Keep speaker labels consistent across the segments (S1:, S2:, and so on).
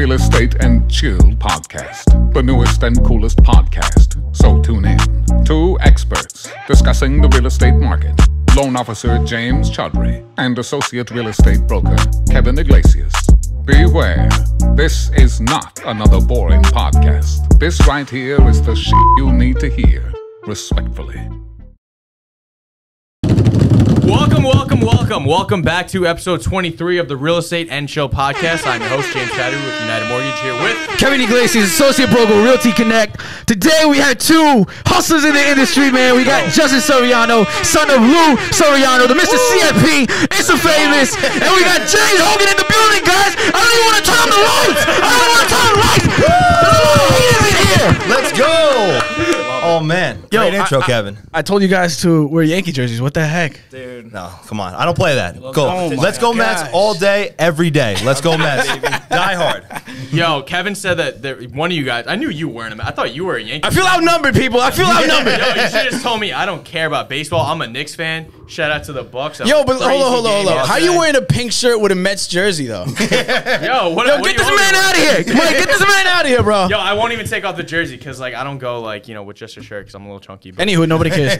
S1: Real Estate and Chill podcast, the newest and coolest podcast. So tune in. Two experts discussing the real estate market. Loan officer James Chaudhry and associate real estate broker Kevin Iglesias. Beware, this is not another boring podcast. This right here is the shit you need to hear. Respectfully.
S2: Welcome back to episode 23 of the Real Estate and Chill podcast. I'm your host, James Chaudhry with United Mortgage, here with
S3: Kevin Iglesias, associate broker, Realty Connect. Today we had two hustlers in the industry, man. We got Justin Soriano, son of Lou Soriano, the Mr. CFP, it's a famous, and we got James Hogan in the building, guys. I don't even want to turn on the lights. There's a lot of heaters in here.
S4: Let's go. Oh, man. Great intro, Kevin.
S3: I told you guys to wear Yankee jerseys. What the heck?
S4: Dude. No, come on. I don't play that. Go.
S3: Oh
S4: Let's go Mets all day, every day. Let's go Mets. Die hard.
S2: Yo, Kevin said that one of you guys, I knew you were wearing them. I thought you were a Yankee.
S3: I feel outnumbered, people. I feel outnumbered.
S2: Yo, you should just told me I don't care about baseball. I'm a Knicks fan. Shout out to the Bucks.
S5: Yo, but hold on. How you wearing a pink shirt with a Mets jersey, though?
S2: Yo,
S3: Get this man out of here. Get this man out of here, bro.
S2: Yo, I won't even take off the jersey because, like, I don't go, like, you know, with just a shirt because I'm a little chunky. But
S3: Anywho, nobody cares.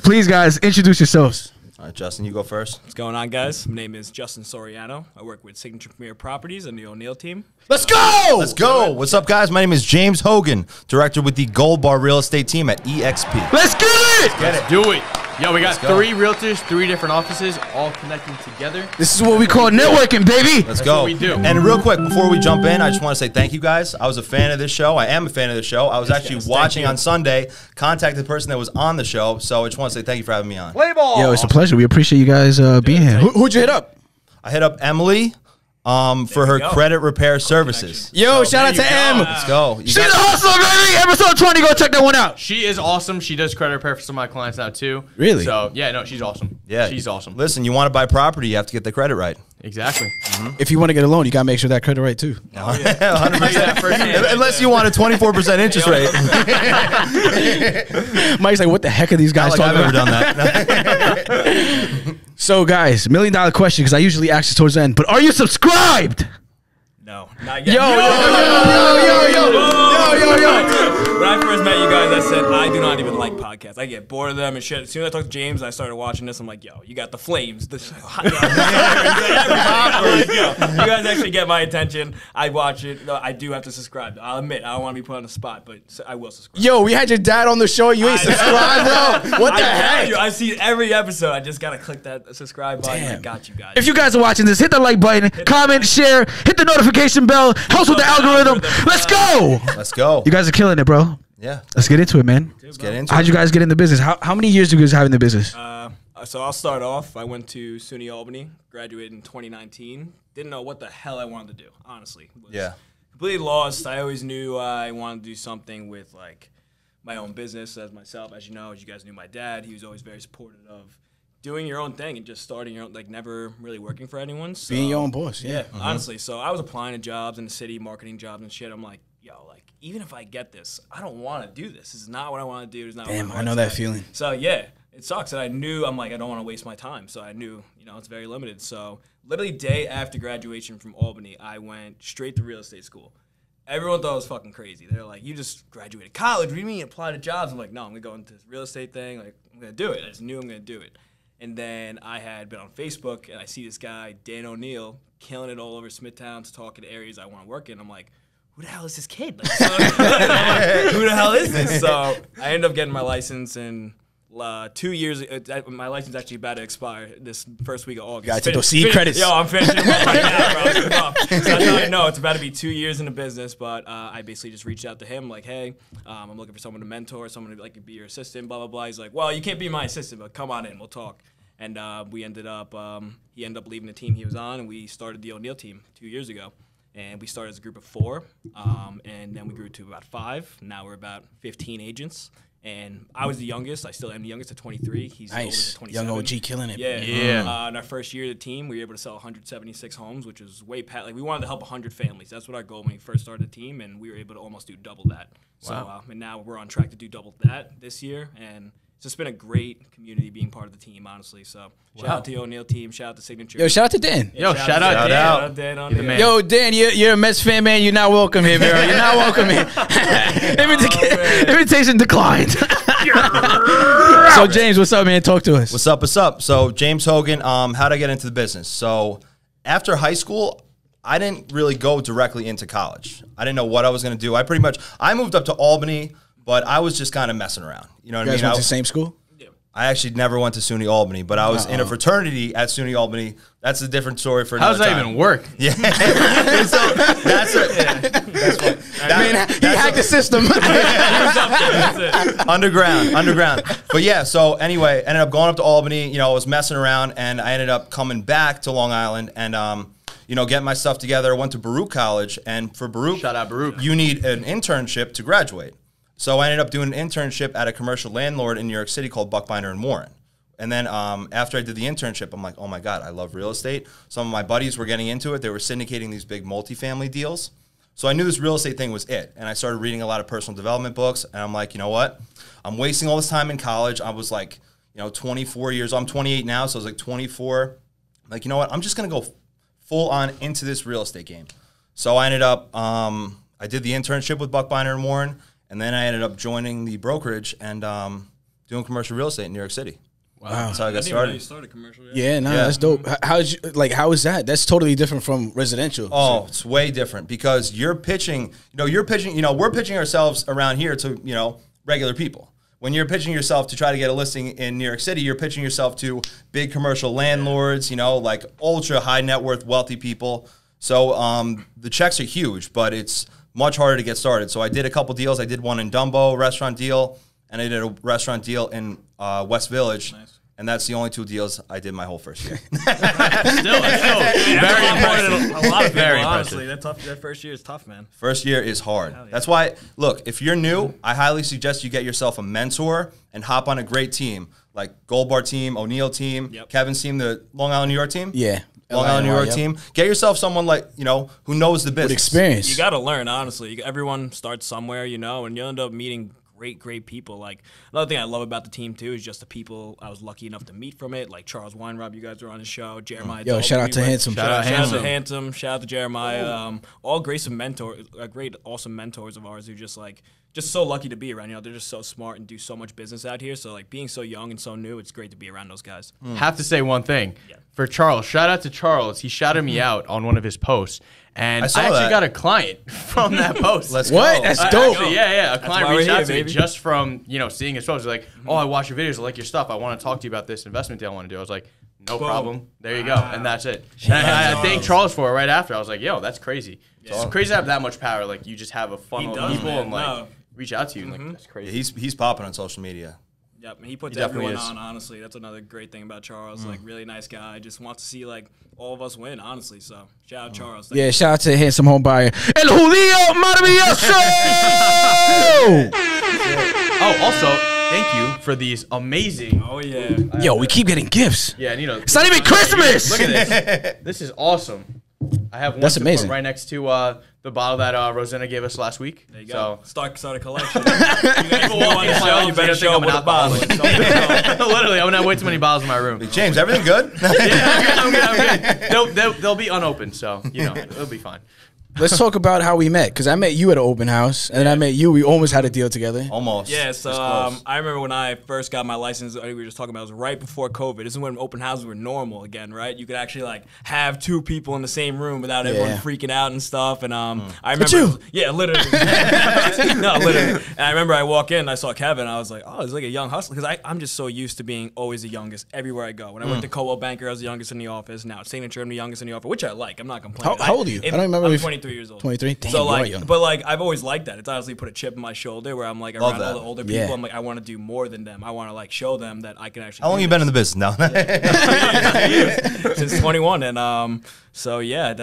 S3: Please, guys, introduce yourselves.
S4: All right, Justin, you go first.
S6: What's going on, guys? My name is Justin Soriano. I work with Signature Premier Properties and the O'Neill team.
S3: Let's go!
S4: Let's go. What's up, guys? My name is James Hogan, director with the Gold Bar Real Estate team at EXP.
S3: Let's get it!
S2: Let's do it. Yo, we got three realtors, three different offices, all connecting together.
S3: This is what we call networking, baby.
S4: Let's go.
S2: What we do.
S4: And real quick, before we jump in, I just want to say thank you, guys. I was a fan of this show. I am a fan of this show. I was actually watching on Sunday, contacted the person that was on the show. So I just want to say thank you for having me on.
S3: Play ball. Yo, it's a pleasure. We appreciate you guys being here.
S5: Who'd you hit up?
S4: I hit up Emily for her credit repair services.
S5: Yo, shout out to M.
S4: Let's go.
S3: She's a hustler, baby. Episode 20. Go check that one out.
S2: She is awesome. She does credit repair for some of my clients now, too.
S3: Really?
S2: So, yeah, no, she's awesome.
S4: Yeah.
S2: She's awesome.
S4: Listen, you want to buy property, you have to get the credit right.
S2: Exactly.
S5: If you want to get a loan, you got to make sure that credit right, too.
S4: 100%. Unless you want a 24% interest rate.
S3: Mike's like, what the heck are these guys talking
S4: I've
S3: about?
S4: never done that.
S3: So, guys, $1 million question, because I usually ask this towards the end, but are you subscribed?
S6: No, not yet.
S3: Yo.
S6: When I first met you guys, I said, I do not even like podcasts. I get bored of them and shit. As soon as I talked to James, I started watching this. I'm like, yo, you got the flames. You guys actually get my attention. I watch it. No, I do have to subscribe. I'll admit, I don't want to be put on the spot, but I will subscribe.
S5: Yo, we had your dad on the show. You ain't subscribed, bro. What the heck?
S6: I see every episode. I just got to click that subscribe button. I got you guys.
S3: If you guys are watching this, hit the like button, comment, share, hit the notification bell, helps with the algorithm. Let's go.
S4: Let's go.
S3: You guys are killing it, bro.
S4: Yeah.
S3: Let's get into it, man.
S4: Let's get into it.
S3: How'd you guys get in the business? How many years do you guys have in the business?
S6: So I'll start off. I went to SUNY Albany, graduated in 2019. Didn't know what the hell I wanted to do, honestly.
S4: Yeah.
S6: Completely lost. I always knew I wanted to do something with, like, my own business as myself. As you know, as you guys knew my dad, he was always very supportive of doing your own thing and just starting your own, like, never really working for anyone. So,
S5: Being your own boss, yeah.
S6: Honestly. So I was applying to jobs in the city, marketing jobs and shit. I'm like, yo, like, even if I get this, I don't want to do this. This is not what I want to do. It's not
S5: Damn,
S6: what
S5: I know that feeling.
S6: So, yeah, it sucks. And I knew, I'm like, I don't want to waste my time. So I knew, you know, it's very limited. So literally day after graduation from Albany, I went straight to real estate school. Everyone thought it was fucking crazy. They're like, you just graduated college. What do you mean you apply to jobs? I'm like, no, I'm going to go into this real estate thing. Like, I'm going to do it. I just knew I'm going to do it. And then I had been on Facebook, and I see this guy, Dan O'Neill, killing it all over Smithtown, talking to areas I want to work in. I'm like, who the hell is this kid? Like, who the hell is this? So I ended up getting my license in 2 years. My license is actually about to expire this first week of August.
S5: Got to those seed credits.
S6: Yo, I'm finishing them up right now, bro. So that's how I know it's about to be 2 years in the business. But I basically just reached out to him like, hey, I'm looking for someone to mentor, someone to like be your assistant, blah blah blah. He's like, well, you can't be my assistant, but come on in, we'll talk. And we ended up. He ended up leaving the team he was on, and we started the O'Neill team 2 years ago. And we started as a group of 4, and then we grew to about 5. Now we're about 15 agents. And I was the youngest. I still am the youngest at 23. He's the oldest at 27.
S5: Young OG killing it.
S6: Yeah. In our first year of the team, we were able to sell 176 homes, which was way past. Like, we wanted to help 100 families. That's what our goal when we first started the team, and we were able to almost do double that. Wow. So, and now we're on track to do double that this year. And it's just been a great community being part of the team, honestly. So shout out to the O'Neal team. Shout out to Signature.
S3: Yo, shout out to Dan.
S2: Yo, shout out
S4: out.
S6: Dan.
S2: You're the man.
S3: Yo, Dan, you're a Mets fan, man. You're not welcome here, bro. You're not welcome here. Invitation declined. So, James, what's up, man? Talk to us.
S4: What's up? What's up? So, James Hogan, how'd I get into the business? So, after high school, I didn't really go directly into college. I didn't know what I was going to do. I moved up to Albany, but I was just kind of messing around. You know what
S3: You
S4: I
S3: guys
S4: mean?
S3: went to the same school?
S4: I actually never went to SUNY Albany, but I was in a fraternity at SUNY Albany. That's a different story for
S2: How
S4: another
S2: does that
S4: time.
S2: even work?
S4: Yeah. So that's it.
S3: He hacked the system.
S4: Underground. But yeah, so anyway, ended up going up to Albany. You know, I was messing around, and I ended up coming back to Long Island and, getting my stuff together. I went to Baruch College, and for Baruch,
S2: Shout out Baruch.
S4: you need an internship to graduate. So I ended up doing an internship at a commercial landlord in New York City called Buckbinder and Warren. And then after I did the internship, I'm like, oh my God, I love real estate. Some of my buddies were getting into it. They were syndicating these big multifamily deals. So I knew this real estate thing was it. And I started reading a lot of personal development books. And I'm like, you know what? I'm wasting all this time in college. I was like, 24 years. I'm 28 now. So I was like 24. I'm like, you know what? I'm just going to go full on into this real estate game. So I ended up, I did the internship with Buckbinder and Warren. And then I ended up joining the brokerage and doing commercial real estate in New York City.
S3: Wow.
S4: That's how I got
S6: I didn't even know
S4: started.
S6: you started commercial.
S3: Yeah, that's dope. How is that? That's totally different from residential.
S4: Oh, it's way different because we're pitching ourselves around here to, regular people. When you're pitching yourself to try to get a listing in New York City, you're pitching yourself to big commercial landlords, like ultra high net worth wealthy people. So the checks are huge, but it's much harder to get started. So I did a couple deals. I did one in Dumbo, restaurant deal, and I did a restaurant deal in West Village. Nice. And that's the only 2 deals I did my whole first year.
S2: Still very impressive.
S6: A lot of people,
S2: Very
S6: honestly. That first year is tough, man.
S4: First year is hard.
S6: Yeah.
S4: That's why, look, if you're new, I highly suggest you get yourself a mentor and hop on a great team, like Gold Bar team, O'Neal team, Kevin's team, the Long Island, New York team.
S3: Yeah.
S4: Long Island, New York team. Get yourself someone who knows the business.
S3: With experience.
S6: You got to learn, honestly. Everyone starts somewhere, and you'll end up meeting great people. Like, another thing I love about the team too is just the people I was lucky enough to meet from it. Like Charles Weinrob, you guys were on his show. Jeremiah.
S3: Yo, shout out to Handsome.
S2: Shout out
S6: to Handsome. Shout out to Jeremiah. All great awesome mentors of ours who just so lucky to be around. They're just so smart and do so much business out here. So being so young and so new, it's great to be around those guys.
S2: Have to say one thing for Charles. Shout out to Charles. He shouted me out on one of his posts. And I actually got a client from that post.
S4: Let's
S3: what?
S4: go.
S3: That's dope.
S2: Actually, yeah. A client
S6: why
S2: reached
S6: we're
S2: out
S6: here,
S2: to me
S6: baby.
S2: just from, seeing his posts. They're like, oh, I watch your videos. I like your stuff. I want to talk to you about this investment deal I want to do. I was like, no problem. There you go. And that's it. And I thanked Charles for it right after. I was like, yo, that's crazy. It's crazy to have that much power. Like, you just have a funnel of people and, reach out to you. And, that's crazy.
S4: He's popping on social media.
S6: Yep, and he puts
S2: definitely
S6: everyone
S2: is.
S6: on, honestly. That's another great thing about Charles. Really nice guy. Just wants to see, all of us win, honestly. So, shout out Charles.
S3: Yeah, shout out to Handsome Home Buyer. El Julio Maravilloso!
S2: Oh, also, thank you for these amazing.
S6: Oh, yeah.
S3: Yo, we keep getting gifts.
S2: Yeah, and
S3: It's not even Christmas!
S2: Look at this. This is awesome. I have one
S3: That's
S2: to put
S3: amazing.
S2: right next to the bottle that Rosanna gave us last week.
S6: There you go.
S2: So,
S6: Start a collection. You guys go on the show, you better show up with a bottle.
S2: Literally, I'm gonna have way too many bottles in my room.
S4: James, everything good?
S2: I'm good. They'll be unopened, so it'll be fine.
S3: Let's talk about how we met, because I met you at an open house, and then I met you. We almost had a deal together.
S4: Almost.
S6: Yeah, so
S4: This close.
S6: I remember when I first got my license, we were just talking about, it was right before COVID. This is when open houses were normal again, right? You could actually have 2 people in the same room without everyone freaking out and stuff. And I remember,
S3: you?
S6: yeah, literally, no, literally. And I remember I walk in, I saw Kevin, I was like, oh, it's like a young hustler, because I'm just so used to being always the youngest everywhere I go. When I went to Coldwell Banker, I was the youngest in the office. Now at Signature, I'm the youngest in the office, which I like. I'm not complaining.
S3: How old are you? I don't remember.
S6: I'm 23 years old.
S3: 23? Damn,
S6: So
S3: you are young.
S6: but I've always liked that. It's honestly put a chip in my shoulder where I'm
S4: Love
S6: around
S4: that.
S6: all the older people.
S3: Yeah.
S6: I'm I want to do more than them. I want to show them that I can actually.
S4: How long you been in the business now?
S6: Since 21, and so yeah,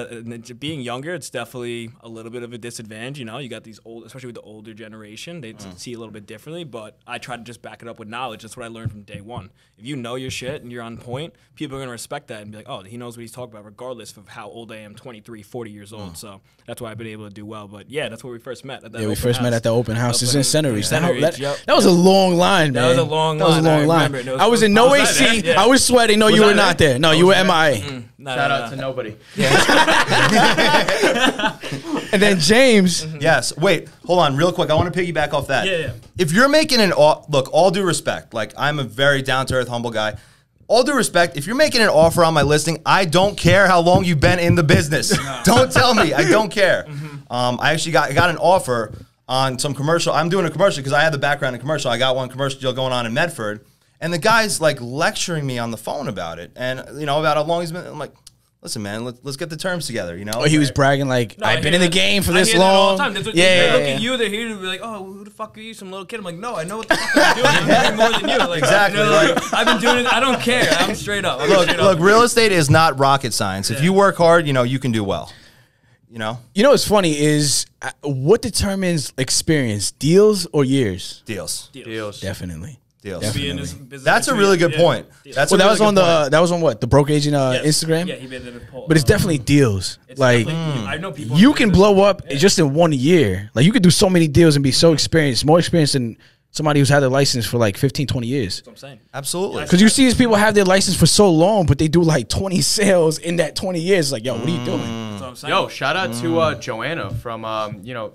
S6: being younger, it's definitely a little bit of a disadvantage. You got these old, especially with the older generation, they see a little bit differently. But I try to just back it up with knowledge. That's what I learned from day one. If you know your shit and you're on point, people are gonna respect that and be like, oh, he knows what he's talking about, regardless of how old I am, 23, 40 years old. So that's why I've been able to do well. But yeah, that's where we first met. At that
S3: We first met at the open house. It's in Center Reach.
S6: Center Reach,
S3: That was a long line, man.
S6: That was a long line.
S3: I was in no AC. I was sweating. No, you were not there. No, you were MIA.
S2: Shout out to nobody.
S3: And then James.
S4: Yes. Wait, hold on real quick. I want to piggyback off that.
S6: Yeah.
S4: If you're making look, all due respect, like I'm a very down-to-earth, humble guy. All due respect, if you're making an offer on my listing, I don't care how long you've been in the business. Don't tell me. I don't care. I actually got an offer on some commercial. I'm doing a commercial because I have the background in commercial. I got one commercial deal going on in Medford. And the guy's like lecturing me on the phone about it. And, about how long he's been. I'm like, listen, man, let's get the terms together,
S3: Or he was bragging like, I've been in the game for this long.
S6: All the time. They look at you, they're here to be like, oh, who the fuck are you, some little kid? I'm like, no, I know what the fuck I'm doing. I'm doing more than you. Like,
S4: exactly.
S6: I've been doing it. I don't care. I'm straight up.
S4: Look, real estate is not rocket science. If you work hard, you can do well.
S3: What's funny is what determines experience, deals or years?
S4: Deals.
S3: Definitely.
S4: That's a really good point.
S3: That was on what, the broke agent Instagram.
S6: Yeah, he made it.
S3: But it's definitely deals. Like
S6: I know people.
S3: You can blow up just in 1 year. Like you could do so many deals and be so experienced, more experienced than somebody who's had their license for like 15, 20 years.
S6: That's what I'm saying.
S4: Absolutely.
S3: Because you see these people have their license for so long, but they do like 20 sales in that 20 years. Like, yo, what are you doing?
S6: That's what I'm saying.
S2: Yo, shout out to Joanna from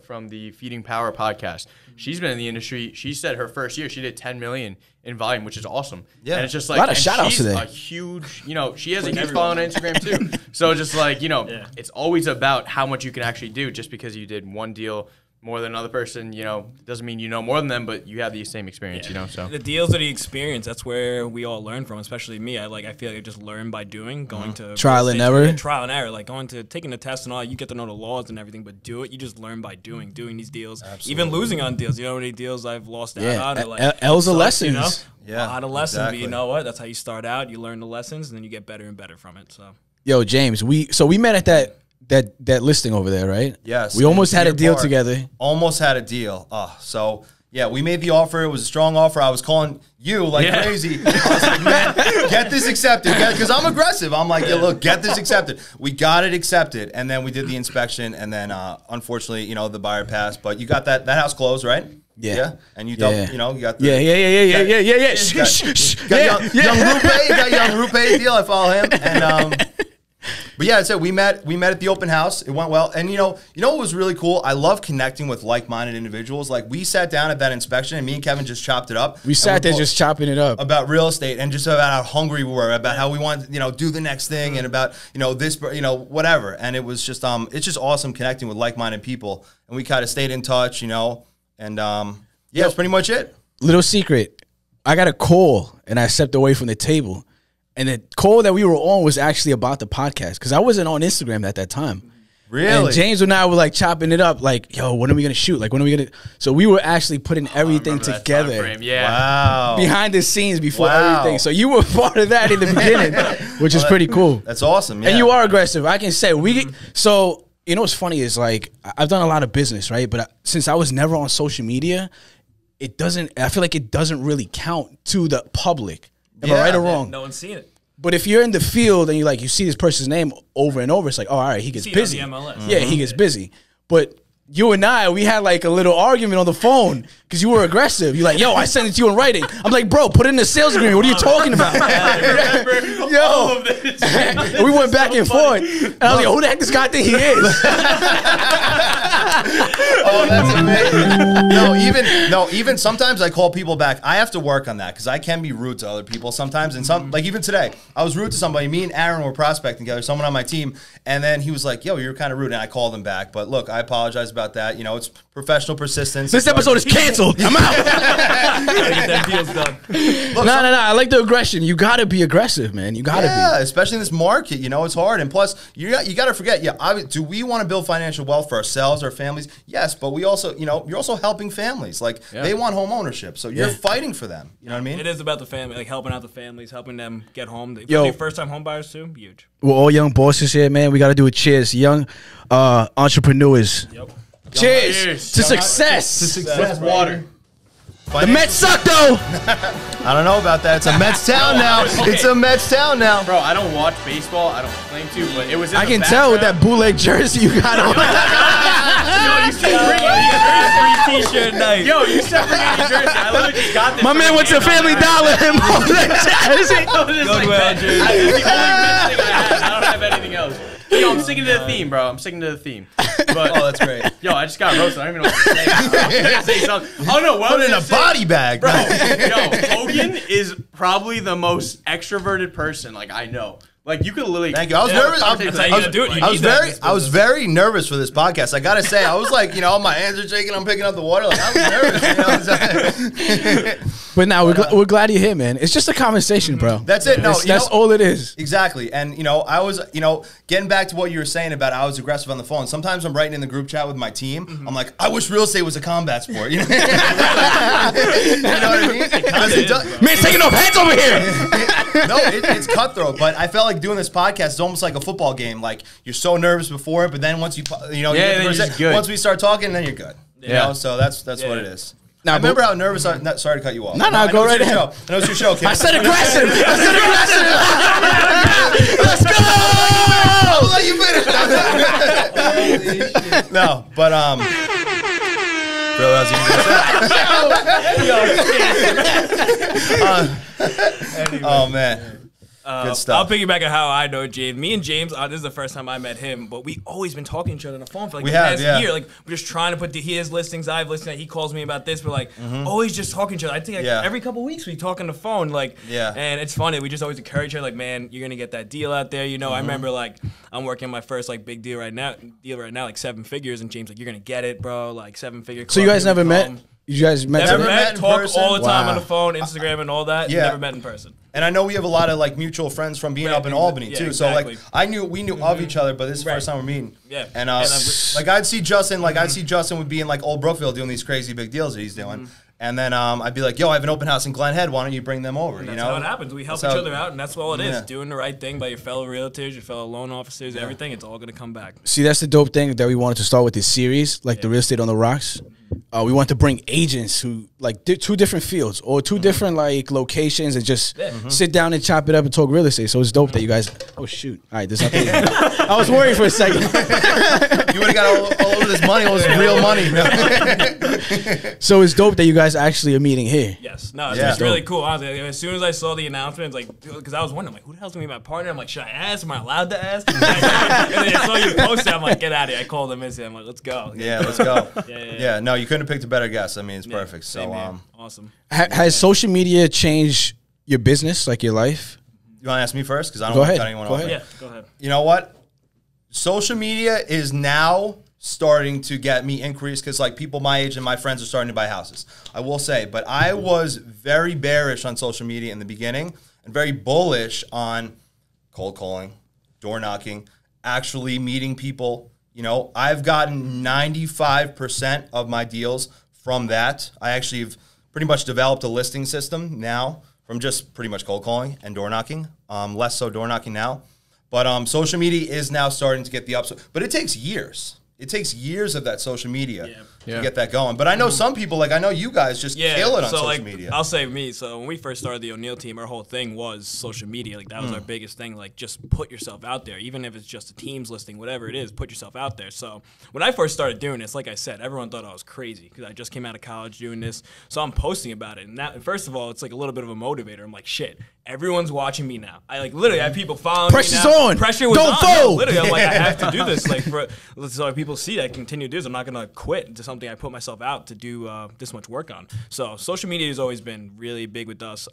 S2: from the Feeding Power podcast. She's been in the industry. She said her first year she did 10 million in volume, which is awesome. Yeah, and it's just like
S3: a lot of shout outs today.
S2: A huge, she has a huge following on Instagram too. So just like it's always about how much you can actually do. Just because you did one deal more than another person, doesn't mean you know more than them, but you have the same experience, So
S6: the deals are the experience. That's where we all learn from, especially me. I feel like I just learn by doing, going to
S3: trial and error.
S6: Trial and error, like going to taking the test and all. You get to know the laws and everything, but do it. You just learn by doing these deals. Absolutely. Even losing on deals. You know how many deals I've lost out on? Like,
S3: L's are lessons.
S6: Yeah, a lot of lessons. Exactly. But you know what? That's how you start out. You learn the lessons, and then you get better and better from it. So,
S3: yo, James, we met at that listing over there, right?
S4: Yes.
S3: We almost had a deal together.
S4: Almost had a deal. So yeah, we made the offer. It was a strong offer. I was calling you like crazy. I was like, man, get this accepted. Because I'm aggressive. I'm like, yeah, look, get this accepted. We got it accepted. And then we did the inspection. And then unfortunately, the buyer passed. But you got that house closed, right?
S3: Yeah.
S4: And you got you got the got young Rupe deal. I follow him. And but yeah, so we met at the open house. It went well. And you know what was really cool? I love connecting with like-minded individuals. Like we sat down at that inspection and me and Kevin just chopped it up.
S3: We sat there just chopping it up.
S4: About real estate and just about how hungry we were, about how we wanted to, do the next thing and about, this, whatever. And it was just it's just awesome connecting with like-minded people. And we kind of stayed in touch, and that's pretty much it.
S3: Little secret. I got a call and I stepped away from the table. And the call that we were on was actually about the podcast because I wasn't on Instagram at that time.
S4: Really?
S3: And James and I were like chopping it up, like, yo, when are we going to shoot? Like, when are we going to? So we were actually putting everything together.
S2: Yeah.
S4: Wow.
S3: Behind the scenes before everything. So you were part of that in the beginning, which is pretty cool.
S4: That's awesome. Yeah.
S3: And you are aggressive. I can say so, what's funny is like, I've done a lot of business, right? But since I was never on social media, I feel like it doesn't really count to the public. Am I right or wrong?
S6: No one's seen it.
S3: But if you're in the field and you see this person's name over and over, it's like, oh, all right, he gets busy. Yeah, he gets busy. But you and we had like a little argument on the phone because you were aggressive. You're like, yo, I sent it to you in writing. I'm like, bro, put it in the sales agreement. What are you talking about?
S2: All of this.
S3: And we went back and forth. And I was like, who the heck this guy think he is?
S4: Oh, that's amazing. Even sometimes I call people back. I have to work on that because I can be rude to other people sometimes. And like even today, I was rude to somebody. Me and Aaron were prospecting together, someone on my team. And then he was like, yo, you're kind of rude. And I called him back. But look, I apologize about that. It's professional persistence.
S3: This episode is canceled. I'm out.
S6: Get them deals done.
S3: Look, no. I like the aggression. You got to be aggressive, man. You got to be.
S4: Yeah, especially in this market. It's hard. And plus, you got to forget, do we want to build financial wealth for ourselves, our families? Yes, but we also, you're also helping families. Like, they want home ownership. So you're fighting for them. You know what I mean?
S6: It is about the family, like helping out the families, helping them get home. First-time home buyers, too, huge.
S3: We're all young bosses here, man. We got to do a cheers. Young entrepreneurs.
S6: Yep.
S3: Cheers to success.
S2: To success. Water.
S3: The Mets suck, though.
S4: I don't know about that. It's a Mets town now.
S2: Okay.
S4: It's a Mets town now.
S2: Bro, I don't watch baseball. I don't claim to, but it was in
S3: I
S2: the
S3: can tell with that
S2: background.
S3: bootleg jersey you got on.
S2: Yo, you said bring any
S6: T-shirt night.
S2: Yo, you said bring any jersey. I literally just got this.
S3: My man went to Family Dollar and bought that jersey.
S2: Goodwill jersey. That's the only Mets thing I have. I don't have anything else. Yo, I'm sticking to the theme, bro. I'm sticking to the theme. But,
S4: Oh, that's great.
S2: Yo, I just got roasted. I don't even know what to say. I was gonna say something. Oh no, what
S4: Put
S2: was
S4: it in
S2: I
S4: a
S2: gonna say?
S4: body bag.
S2: Bro, yo, Hogan is probably the most extroverted person like I know. Like you could literally.
S4: Thank you. I was
S2: have a
S4: nervous.
S2: conversation
S6: That's how you
S2: with
S6: gotta do it.
S2: anybody.
S6: You need that in this
S4: I was very nervous for this podcast. I gotta say, I was like, my hands are shaking. I'm picking up the water. Like I was nervous.
S3: But now we're glad you're here, man. It's just a conversation, bro.
S4: That's it. No,
S3: That's all it is.
S4: Exactly. And, I was, getting back to what you were saying about I was aggressive on the phone. Sometimes I'm writing in the group chat with my team. I'm like, I wish real estate was a combat sport. You know what I mean? Because it does-
S3: Man, taking off heads over here.
S4: no, it's cutthroat. But I felt like doing this podcast is almost like a football game. Like you're so nervous before it, but then once you get
S2: then
S4: the
S2: you're just good.
S4: once we start talking, then you're good. You
S2: Yeah.
S4: know, so that's what it is.
S3: Nah,
S4: I remember
S3: but-
S4: how nervous I. Sorry to cut you off.
S3: No,
S4: I know
S3: go
S4: it's
S3: right
S4: your
S3: ahead.
S4: show. I know it's your show, Kim.
S3: I said aggressive. Let's go.
S4: I'll let you finish. No, but Bro, how's he oh man. Good
S6: I'll
S4: stuff.
S6: piggyback on how I know James. Me and James, this is the first time I met him, but we always been talking to each other on the phone for like
S4: We
S6: the
S4: have,
S6: past
S4: yeah.
S6: year. Like we're just trying to put his listings, I've listened. He calls me about this, but like always just talking to each other. I think like,
S4: Yeah.
S6: every couple weeks we talk on the phone, like
S4: Yeah.
S6: and it's funny. We just always encourage each other, like man, you're gonna get that deal out there. I remember like I'm working my first like big deal right now, like 7 figures, and James like you're gonna get it, bro, like 7-figure.
S3: So you
S6: club,
S3: guys
S6: here we
S3: never met?
S6: come.
S3: You guys met?
S6: Never
S3: together?
S6: met,
S4: in
S6: talk
S4: person?
S6: all the time
S3: Wow.
S6: on the phone, Instagram, and all that.
S4: Yeah.
S6: Never met in person.
S4: And I know we have a lot of like mutual friends from being
S6: Right,
S4: up in Albany
S6: yeah,
S4: too.
S6: exactly.
S4: So like we knew of each other, but this is the
S6: Right.
S4: first time we're meeting.
S6: Yeah.
S4: And
S6: And
S4: like I'd see Justin would be in like Old Brookville doing these crazy big deals that he's doing. And then I'd be like, yo, I have an open house in Glen Head. Why don't you bring them over?
S6: That's
S4: you know?
S6: how it happens. We help
S4: That's
S6: each
S4: how-
S6: other out, and that's all it is.
S4: Yeah.
S6: Doing the right thing by your fellow realtors, your fellow loan officers, everything. It's all going to come back.
S3: See, that's the dope thing that we wanted to start with this series, like the Real Estate on the Rocks. We want to bring agents who like two different fields or two different like locations and just sit down and chop it up and talk real estate. So it's dope that you guys. Oh shoot! All right, there's nothing. I was worried for a second.
S4: You would have got all over this money. All this real money.
S3: So it's dope that you guys actually are meeting here.
S6: Yes. No, it's,
S4: Yeah.
S6: it's really cool. Honestly, as soon as I saw the announcement, it's like, because I was wondering, like, who the hell's going to be my partner? I'm like, should I ask? Am I allowed to ask? And then I saw you post it. I'm like, get out of here. I called him and said, I'm like, let's go.
S4: Yeah, let's go.
S6: Yeah.
S4: No, you couldn't have picked a better guest. I mean, it's
S6: Yeah,
S4: perfect. So
S6: same here. Awesome.
S3: Has social media changed your business, like your life?
S4: you want to ask me first because I don't
S3: Go
S4: want to
S3: ahead.
S4: cut anyone
S3: Go
S4: off.
S3: ahead.
S6: Yeah, go ahead.
S4: You know what? Social media is now starting to get me increased because like people my age and my friends are starting to buy houses. I will say, but I was very bearish on social media in the beginning and very bullish on cold calling, door knocking, actually meeting people. You know, I've gotten 95% of my deals from that. I actually have pretty much developed a listing system now from just pretty much cold calling and door knocking. Less so door knocking now. But social media is now starting to get the upside. But it takes years. It takes years of that social media to get that going. But I know some people, like I know you guys just kill it on social media.
S6: I'll say me. So when we first started the O'Neill team, our whole thing was social media. Like that was our biggest thing. Like just put yourself out there, even if it's just a Teams listing, whatever it is. Put yourself out there. So when I first started doing this, like I said, everyone thought I was crazy because I just came out of college doing this. So I'm posting about it, and that first of all, it's like a little bit of a motivator. I'm like, shit, everyone's watching me now. I like literally have people following
S3: Pressure's
S6: me now.
S3: on.
S6: Pressure was
S3: Don't
S6: on.
S3: fold.
S6: No, literally, I'm like, I have to do this. Like so people see I continue to do this. I'm not gonna quit to something I put myself out to do this much work on. So social media has always been really big with us.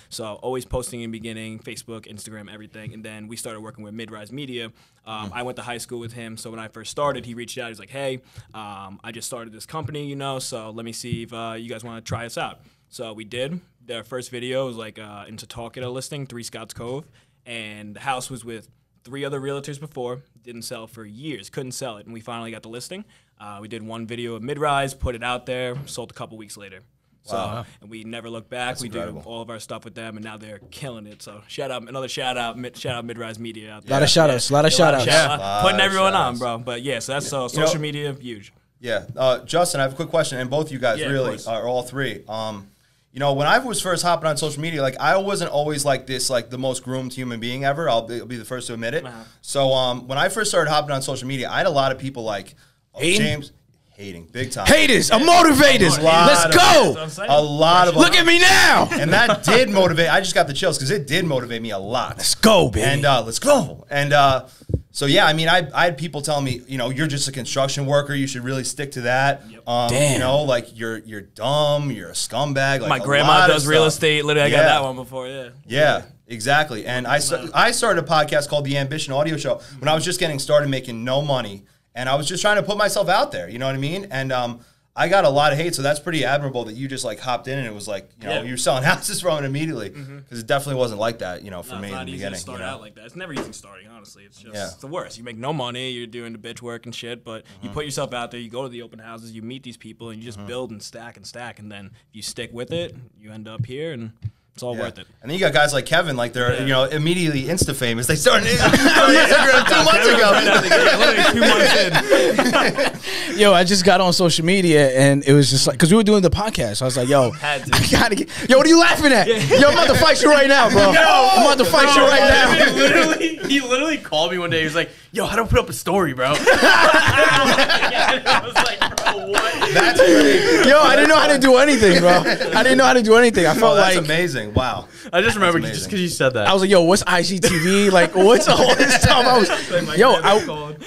S6: So always posting in the beginning, Facebook, Instagram, everything. And then we started working with Mid-Rise Media. I went to high school with him. So when I first started, he reached out. He's like, hey, I just started this company, so let me see if you guys want to try us out. So we did. Their first video was like in Setauket listing, 3 Scotts Cove. And the house was with 3 other realtors before, didn't sell for years, couldn't sell it, and we finally got the listing. We did one video of Mid-Rise, put it out there, sold a couple weeks later. So, and we never looked back.
S4: That's
S6: we
S4: incredible.
S6: do all of our stuff with them, and now they're killing it. So shout out Mid-Rise Media out there.
S3: A lot of shout outs. A lot of shout outs.
S6: Putting everyone on,
S4: shout-outs.
S6: bro. But yeah, so that's social media, huge.
S4: Yeah. Justin, I have a quick question, and both you guys really, or all three. You know, when I was first hopping on social media, like I wasn't always like this, like the most groomed human being ever. I'll be the first to admit it. So when I first started hopping on social media, I had a lot of people like, James, hating big time.
S3: Haters, motivators. Let's go.
S4: A lot of
S3: Look at me now.
S4: And that did motivate. I just got the chills because it did motivate me a lot.
S3: Let's go, baby.
S4: And let's go. And so yeah, I mean, I had people telling me, you know, you're just a construction worker. You should really stick to that.
S3: Damn.
S4: You know, like you're dumb. You're a scumbag. Like
S6: My grandma does real estate. Literally, I got that one before.
S4: Yeah. Exactly. And I started a podcast called The Ambition Audio Show when I was just getting started making no money. And I was just trying to put myself out there, you know what I mean? And I got a lot of hate, so that's pretty admirable that you just like hopped in and it was like, you know, you're selling houses from it immediately. Because it definitely wasn't like that, you know, for me in the beginning.
S6: Start out like that. It's never easy starting, honestly. It's just it's the worst. You make no money, you're doing the bitch work and shit, but you put yourself out there, you go to the open houses, you meet these people, and you just build and stack, and then if you stick with it, you end up here, and it's all worth it.
S4: And then you got guys like Kevin, like they're you know immediately Insta famous. They started Instagram 2 months
S6: ago.
S3: 2 months in. Yo, I just got on social media and it was just like because we were doing the podcast. So I was like, yo, I gotta get. Yo, what are you laughing at? Yo, I'm about to fight you right now, bro. I'm about to fight you right now.
S2: He literally called me one day. He was like, "Yo, how do I put up a story, bro?" I was like, "Bro, what?"
S4: That's great.
S3: Yo, I didn't know how to do anything, bro. I didn't know how to do anything. I felt
S4: that's
S3: like
S4: amazing. Wow.
S2: I just remember just because you said that.
S3: I was like, yo, what's IGTV? Like, what's all this stuff?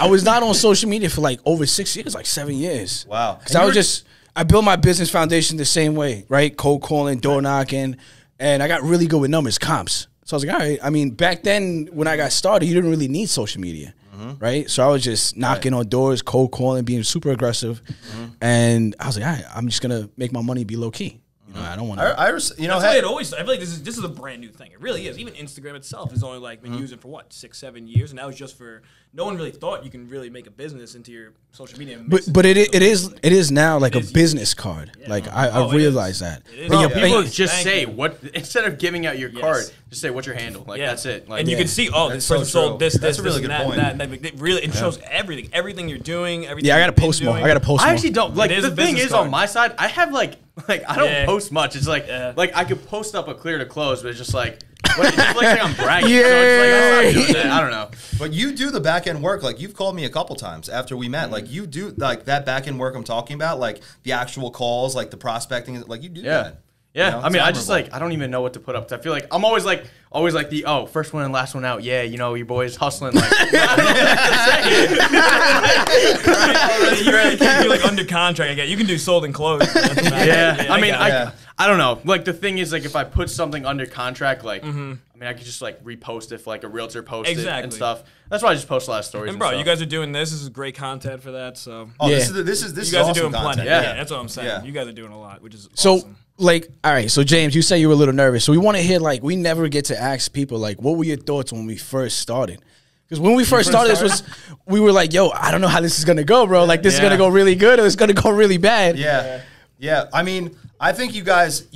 S3: I was not on social media for like over 6 years, like 7 years.
S4: Wow.
S3: Because I built my business foundation the same way, right? Cold calling, door knocking, and I got really good with numbers, comps. So I was like, all right. I mean, back then when I got started, you didn't really need social media, right? So I was just knocking on doors, cold calling, being super aggressive. And I was like, all right, I'm just going to make my money be low key. You know, I don't want to.
S6: You know, it always. I feel like this is a brand new thing. It really is. Even Instagram itself has only like been using for what 6-7 years, and that was just for. No one really thought you can really make a business into your social media.
S3: But it is now like a business card. Yeah. Like I realized that.
S2: Bro, people just say what instead of giving out your card, just say what's your handle. Like that's it. Like,
S6: and you can see this person sold this.
S4: That's a really good point.
S6: That. It really shows everything you're doing. Everything.
S3: Yeah, I got to post more. I got to post more.
S2: I actually don't like. The thing is, on my side, I have like I don't post much. It's like I could post up a clear to close, but it's just like. It's just like I'm bragging.
S3: Yeah.
S2: So it's like, I'm not doing that. I don't know.
S4: But you do the back end work. Like you've called me a couple times after we met. Like you do like that back end work I'm talking about. Like the actual calls, like the prospecting. Like you do that.
S2: Yeah.
S4: You know,
S2: I mean, I just like I don't even know what to put up. I feel like I'm always like the first one and last one out. Yeah, you know your boy's hustling. Like
S6: you really can't do like under contract. You can do sold and closed.
S2: I mean, I don't know. Like the thing is, like if I put something under contract, like I mean, I could just like repost if like a realtor posted and stuff. That's why I just post a lot of stories.
S6: And bro, you guys are doing this. This is great content for that. So
S4: this is
S6: you guys
S4: awesome
S6: are doing
S4: content.
S6: plenty. Yeah, that's what I'm saying.
S4: Yeah.
S6: You guys are doing a lot, which is
S3: so.
S6: Awesome.
S3: Like, all right, so James, you say you were a little nervous. So we want to hear, like, we never get to ask people, like, what were your thoughts when we first started? Because when we first started, we were like, yo, I don't know how this is going to go, bro. Like, this is going to go really good or it's going to go really bad.
S4: Yeah. I mean, I think you guys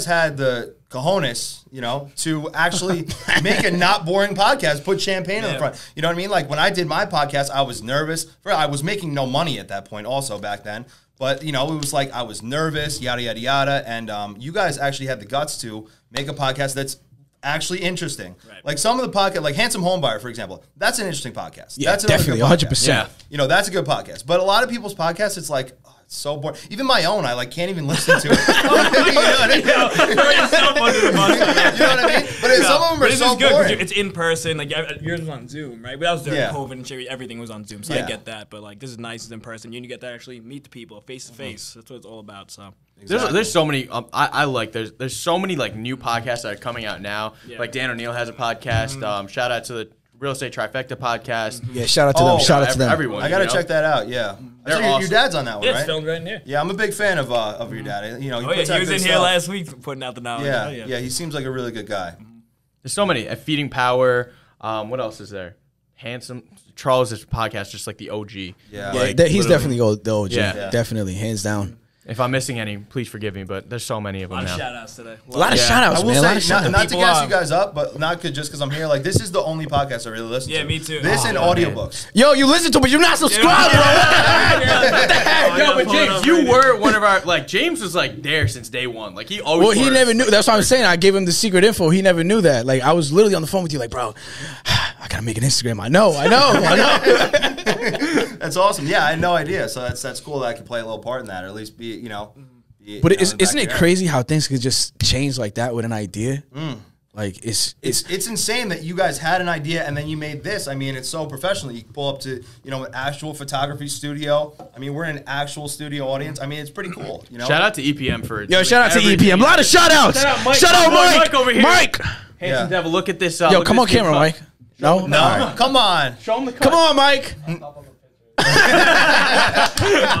S4: had the cojones, you know, to actually make a not boring podcast, put champagne in the front. You know what I mean? Like, when I did my podcast, I was nervous. I was making no money at that point also back then. But, you know, it was like I was nervous, yada, yada, yada. And you guys actually had the guts to make a podcast that's actually interesting. Right. Like some of the podcasts, like Handsome Homebuyer, for example, that's an interesting podcast.
S3: Yeah,
S4: that's
S3: definitely, 100%.
S4: Yeah. You know, that's a good podcast. But a lot of people's podcasts, it's like, oh, it's so boring. Even my own, I like can't even listen to it. You know what I mean? You know what I mean? But some of them are so boring.
S6: It's in person. Like yours was on Zoom, right? But that was during COVID and shit. Everything was on Zoom, so I get that. But like this is nice. It's in person. You get to actually meet the people face to face. That's what it's all about. So.
S2: Exactly. There's so many. I like there's so many like new podcasts that are coming out now. Yeah. Like Dan O'Neill has a podcast. Shout out to the Real Estate Trifecta podcast.
S3: Yeah, shout out to them. Shout out to them.
S2: Everyone.
S4: I gotta check that out. Yeah,
S2: awesome.
S4: Your dad's on that one, right?
S6: It's filmed right in here.
S4: Yeah, I'm a big fan of your dad. You know, he
S6: was in here last week putting out the knowledge.
S4: Yeah, he seems like a really good guy.
S2: There's so many. Feeding Power. What else is there? Handsome. Charles' podcast, just like the OG.
S4: Yeah,
S3: he's definitely the OG. Yeah. Definitely, hands down.
S2: If I'm missing any, please forgive me, but there's so many of
S6: A
S2: them
S6: lot of
S2: now.
S6: shout outs today.
S3: A lot of shout outs,
S4: I will
S3: man. A lot of
S4: say,
S3: shout outs.
S4: not to gas you guys up, but not just because I'm here. Like, this is the only podcast I really listen to.
S6: Yeah, me too.
S4: This and audiobooks.
S3: Yo, you listen to, but you're not subscribed, bro.
S2: Yo, but James, you were one of our, like, James was, like, there since day one. Like, he always
S3: Well, he
S2: was.
S3: never knew. That's what I'm saying. I gave him the secret info. He never knew that. Like, I was literally on the phone with you, like, bro, I gotta make an Instagram. I know.
S4: That's awesome. Yeah, I had no idea. So that's cool that I could play a little part in that, or at least be, you know.
S3: But
S4: in the back
S3: isn't
S4: of
S3: it
S4: your
S3: crazy how things could just change like that with an idea? Like
S4: It's insane that you guys had an idea and then you made this. I mean, it's so professional. You pull up to, you know, an actual photography studio. I mean, we're in an actual studio audience. I mean, it's pretty cool. You know.
S2: Shout out to EPM for
S3: Yo, shout out to EPM. A lot of shout outs.
S2: Shout out Mike.
S3: Shout out Mike.
S2: Mike over here.
S3: Mike.
S2: Handsome Devil, look at this.
S3: Yo,
S2: look
S3: come
S2: at
S3: on
S2: this
S3: camera,
S2: new
S3: Mike.
S2: cup.
S3: No?
S4: No,
S3: All right.
S4: come on.
S2: Show him the cup.
S3: Come on, Mike.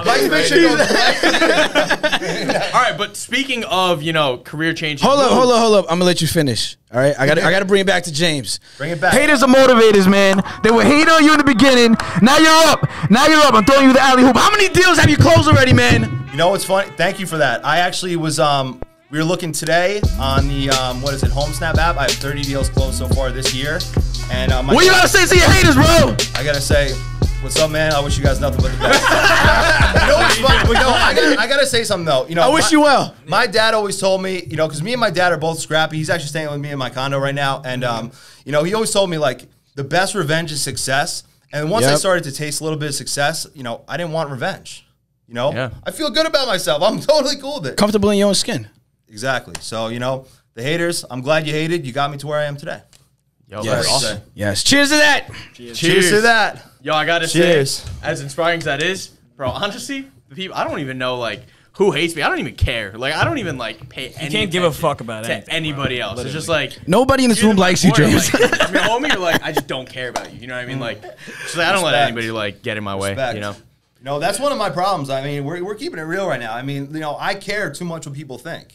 S4: Mike's picture goes
S2: All right, but speaking of, you know, career changing.
S3: Hold up. I'm gonna let you finish. All right, I gotta bring it back to James.
S4: Bring it back.
S3: Haters are motivators, man. They were hating on you in the beginning. Now you're up. I'm throwing you the alley hoop. How many deals have you closed already, man?
S4: You know what's funny? Thank you for that. I actually was we were looking today on the HomeSnap app. I have 30 deals closed so far this year. And
S3: What you gotta say to your haters, bro?
S4: I gotta say, what's up, man? I wish you guys nothing but the best. You know what's funny? No, I gotta say something though. You know,
S3: I wish you well.
S4: My dad always told me, you know, because me and my dad are both scrappy. He's actually staying with me in my condo right now, and you know, he always told me like the best revenge is success. And once I started to taste a little bit of success, you know, I didn't want revenge. You know, I feel good about myself. I'm totally cool with it.
S3: Comfortable in your own skin.
S4: Exactly. So, you know, the haters, I'm glad you hated. You got me to where I am today.
S2: Yo,
S3: Yes.
S2: that's awesome.
S3: Yes. Cheers to that.
S4: Cheers to that.
S2: Yo, I gotta
S4: Cheers.
S2: say, as inspiring as that is, bro, honestly, the people, I don't even know, like, who hates me. I don't even care. Like, I don't even, like, pay any
S6: can't give a
S2: attention
S6: fuck about
S2: to
S6: anything.
S2: anybody else. It's just like,
S3: Nobody in this
S2: you're
S3: room
S2: in my
S3: likes you,
S2: corner,
S3: James.
S2: Like, if you're homie, you're like, I just don't care about you. You know what I mean? Like, it's like I don't let
S4: Respect.
S2: anybody, like, get in my way,
S4: Respect.
S2: you know?
S4: You know, that's one of my problems. I mean, we're keeping it real right now. I mean, you know, I care too much what people think.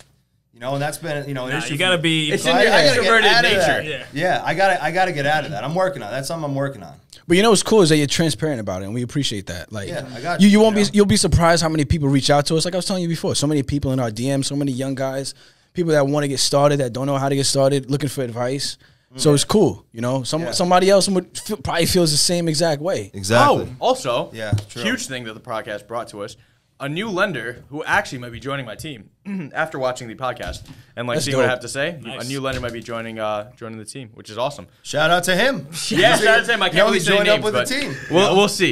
S4: You know, and that's been, you know, an issue.
S6: You gotta be.
S2: It's
S4: So
S2: in your
S4: I gotta get
S2: extroverted
S4: out of
S2: nature.
S4: that. Yeah, I gotta get out of that. I'm working on it. That's something I'm working on.
S3: But you know what's cool is that you're transparent about it, and we appreciate that. Like,
S4: Yeah, I got
S3: you
S4: you,
S3: won't
S4: you
S3: be,
S4: know?
S3: you'll be surprised how many people reach out to us. Like I was telling you before, so many people in our DMs, so many young guys, people that want to get started, that don't know how to get started, looking for advice. So it's cool, you know. Somebody else would probably feels the same exact way.
S4: Exactly.
S2: Oh, also,
S4: Yeah, true.
S2: huge thing that the podcast brought to us, a new lender who actually might be joining my team after watching the podcast and like
S3: That's
S2: seeing what I
S3: dope.
S2: have to say.
S6: Nice.
S2: A new lender might be joining the team, which is awesome.
S4: Shout out to him.
S2: Yeah, shout out to him. I
S4: He
S2: can't
S4: only
S2: really say
S4: joined
S2: names,
S4: up with
S2: but
S4: the team.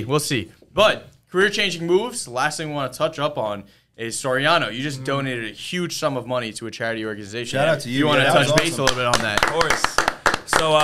S2: We'll see. But career-changing moves. Last thing we want to touch up on is Soriano. You just donated a huge sum of money to a charity organization.
S4: Shout out to you.
S2: You want to
S4: Yeah, that
S2: touch
S4: was
S2: base
S4: awesome.
S2: a little bit on that?
S6: Of course. So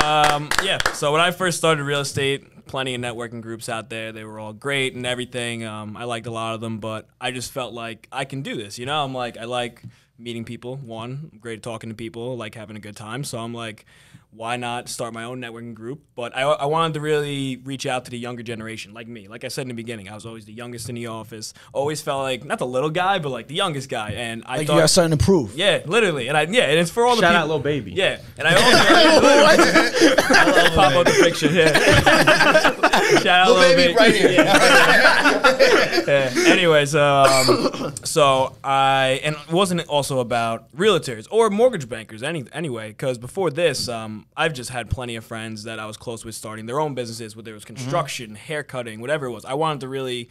S6: so when I first started real estate, plenty of networking groups out there. They were all great and everything. I liked a lot of them, but I just felt like I can do this. You know, I'm like, I like meeting people. One, I'm great at talking to people, like having a good time. So I'm like, why not start my own networking group? But I wanted to really reach out to the younger generation, like me. Like I said in the beginning, I was always the youngest in the office. Always felt like, not the little guy, but like the youngest guy. And I
S3: Like
S6: thought,
S3: you got something to prove.
S6: yeah, literally. And and it's for all the
S2: Shout
S6: people.
S2: out, Lil Baby.
S6: Yeah, and I also pop up the picture. Yeah. Shout out,
S4: Lil
S6: Lil
S4: Baby right here.
S6: Yeah. Anyways, so and it wasn't also about realtors or mortgage bankers anyway, because before this, I've just had plenty of friends that I was close with starting their own businesses, whether it was construction, hair cutting, whatever it was. I wanted to really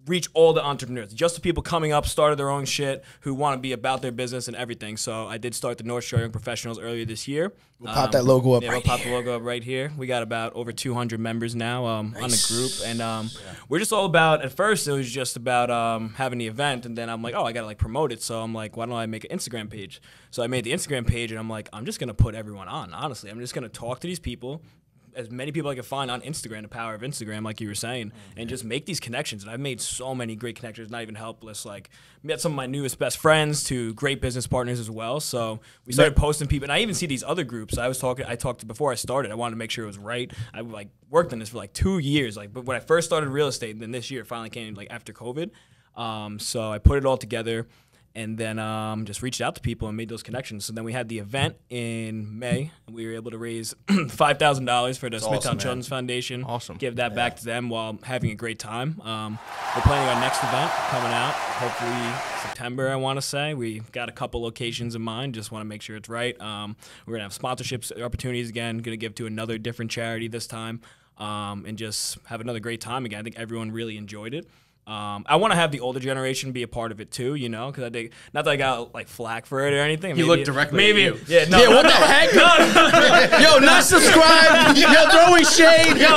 S6: reach all the entrepreneurs, just the people coming up, started their own shit, who want to be about their business and everything. So I did start the North Shore Young Professionals earlier this year.
S3: We'll pop that logo up
S6: Yeah,
S3: right
S6: we'll pop the
S3: here.
S6: logo up right here. We got about over 200 members now on the group, and we're just all about. At first, it was just about having the event, and then I'm like, oh, I gotta like promote it. So I'm like, why don't I make an Instagram page? So I made the Instagram page, and I'm like, I'm just gonna put everyone on. Honestly, I'm just gonna talk to these people. As many people I can find on Instagram, the power of Instagram, like you were saying, and just make these connections. And I've made so many great connections, not even helpless. Like, met some of my newest best friends to great business partners as well. So we started posting people, and I even see these other groups. I talked before I started. I wanted to make sure it was right. I like worked on this for like 2 years. Like, but when I first started real estate, and then this year it finally came like after COVID. So I put it all together. and then just reached out to people and made those connections. So then we had the event in May, and we were able to raise $5,000 for the Smithtown
S4: awesome,
S6: Children's Foundation.
S2: Awesome.
S6: Give that back to them while having a great time. We're planning our next event coming out, hopefully September, I want to say. We've got a couple locations in mind, just want to make sure it's right. We're going to have sponsorships opportunities again, going to give to another different charity this time, and just have another great time again. I think everyone really enjoyed it. I want to have the older generation be a part of it too, you know, because I think, not that I got like flack for it or anything.
S2: He looked directly at you.
S6: Yeah, no,
S3: Yeah, what the heck? Yo, not subscribe. Yo, throwing shade. Yo,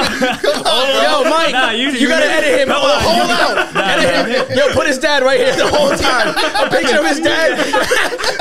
S3: Mike, you gotta edit him. Hold out. Edit him. Yo, put his dad right here the whole time. A picture of his dad.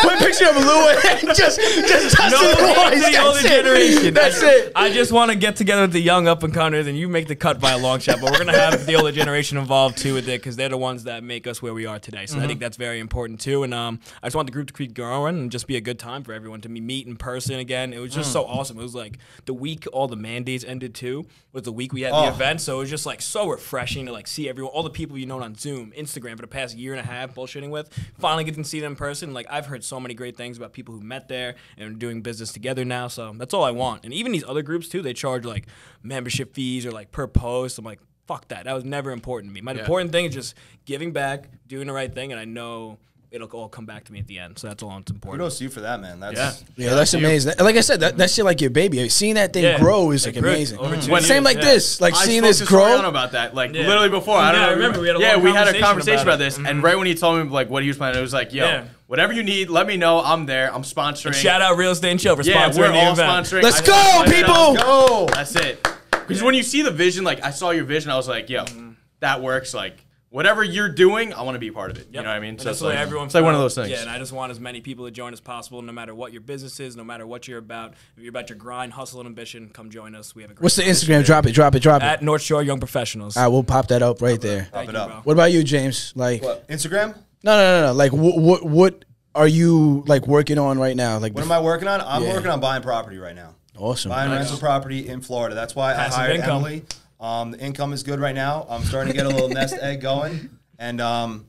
S3: Put a picture of Lou and just Justin's voice.
S6: The older
S3: That's it.
S6: generation.
S3: That's it.
S6: I just want to get together with the young up and comers, and you make the cut by a long shot. But we're gonna have the older generation involved too with it, because they're the ones that make us where we are today. So I think that's very important too. And I just want the group to keep growing and just be a good time for everyone to meet in person again. It was just so awesome. It was like the week all the mandates ended too was the week we had the event. So it was just like so refreshing to like see everyone, all the people you know on Zoom, Instagram for the past year and a half bullshitting with, finally getting to see them in person. Like I've heard so many great things about people who met there and are doing business together now. So that's all I want. And even these other groups too, they charge like membership fees or like per post. I'm like, fuck that. That was never important to me. My important thing is just giving back, doing the right thing, and I know it'll all come back to me at the end. So that's all that's important.
S4: Kudos to you for that, man. That's
S3: That's amazing. Like I said, that shit like your baby. Seeing that thing grow is like amazing. Same like this. Like seeing this grow.
S2: I spoke to Soriano about that, like literally before. I don't know.
S6: I remember we had a
S2: we had a
S6: conversation
S2: conversation
S6: about
S2: about this, and right when he told me like what he was planning, it was like, yo, whatever you need, let me know. I'm there. I'm sponsoring.
S6: Shout out Real Estate and Chill for sponsoring
S2: we're
S6: the
S2: all
S6: event.
S2: sponsoring.
S3: Let's go, people.
S4: go.
S2: That's it. Because when you see the vision, like I saw your vision, I was like, yo, that works. Like whatever you're doing, I want to be a part of it. You know what I mean?
S6: So that's the way everyone.
S2: It's like one of those things.
S6: Yeah, and I just want as many people to join as possible, no matter what your business is, no matter what you're about. If you're about your grind, hustle, and ambition, come join us. We have a great
S3: What's the Instagram? Drop it.
S6: at North Shore Young Professionals.
S3: All right, we'll pop that up right there.
S4: Pop it up.
S3: What about you, James? Like,
S4: What, Instagram?
S3: no. Like, what are you like working on right now? Like,
S4: What am I working on? I'm working on buying property right now.
S3: awesome.
S4: Buying rental property in Florida. That's why
S6: Passive
S4: I hired
S6: income.
S4: Emily. The income is good right now. I'm starting to get a little nest egg going, and I